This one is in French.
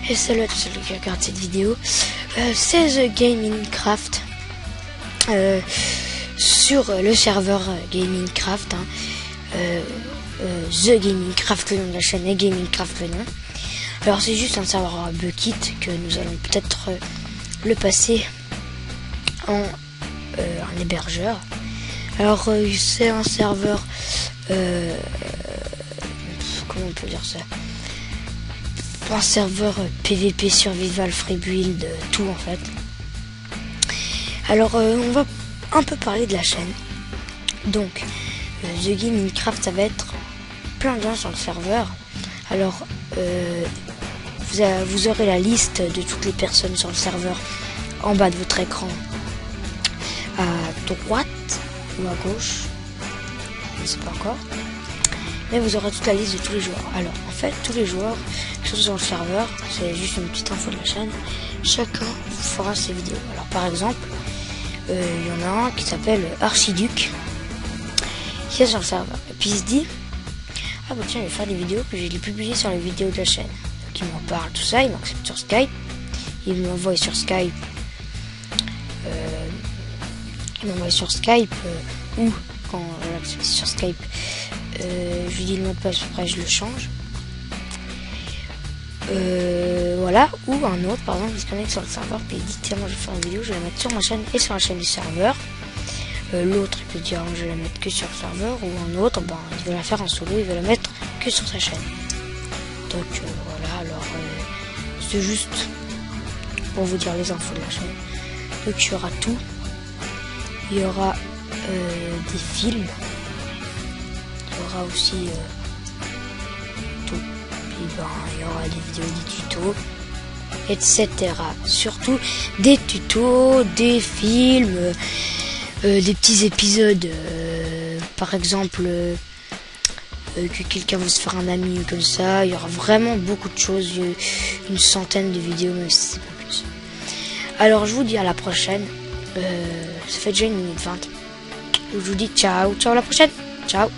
Et salut à tous ceux qui regardent cette vidéo. C'est The Gaming Craft sur le serveur Gaming Craft. The Gaming Craft, le nom de la chaîne, et Gaming Craft le nom. Alors c'est juste un serveur Bukkit que nous allons peut-être le passer en un hébergeur. Alors c'est un serveur comment on peut dire ça, un serveur PVP, survival, free build, tout en fait. Alors on va un peu parler de la chaîne. Donc The Gaming Craft, ça va être plein de gens sur le serveur. Alors vous aurez la liste de toutes les personnes sur le serveur en bas de votre écran, à droite ou à gauche, je ne sais pas encore, mais vous aurez toute la liste de tous les joueurs. Alors en fait, tous les joueurs qui sont sur le serveur, c'est juste une petite info de la chaîne, chacun fera ses vidéos. Alors par exemple, il y en a un qui s'appelle Archiduc, qui est sur le serveur, et puis il se dit, ah bah tiens, je vais faire des vidéos, puis je vais les publier sur les vidéos de la chaîne. Donc il m'en parle, tout ça, il m'accepte sur Skype, il m'envoie sur Skype, ou quand je l'accepte sur Skype, je lui dis le mot de passe, après je le change. Voilà, ou un autre par exemple il se connecte sur le serveur, puis il dit tiens, moi je vais faire une vidéo, je vais la mettre sur ma chaîne et sur la chaîne du serveur. L'autre il peut dire je vais la mettre que sur le serveur, ou un autre il veut la faire en solo, il veut la mettre que sur sa chaîne. Donc voilà, alors c'est juste pour vous dire les infos de la chaîne. Donc il y aura tout, il y aura des films, il y aura aussi tout, puis il y aura des vidéos, des tutos, etc. Surtout des tutos, des films, des petits épisodes, par exemple que quelqu'un veut se faire un ami ou comme ça. Il y aura vraiment beaucoup de choses, une centaine de vidéos, même si c'est pas plus. Alors je vous dis à la prochaine. Ça fait déjà 1 minute 20. Je vous dis ciao, ciao, à la prochaine, ciao.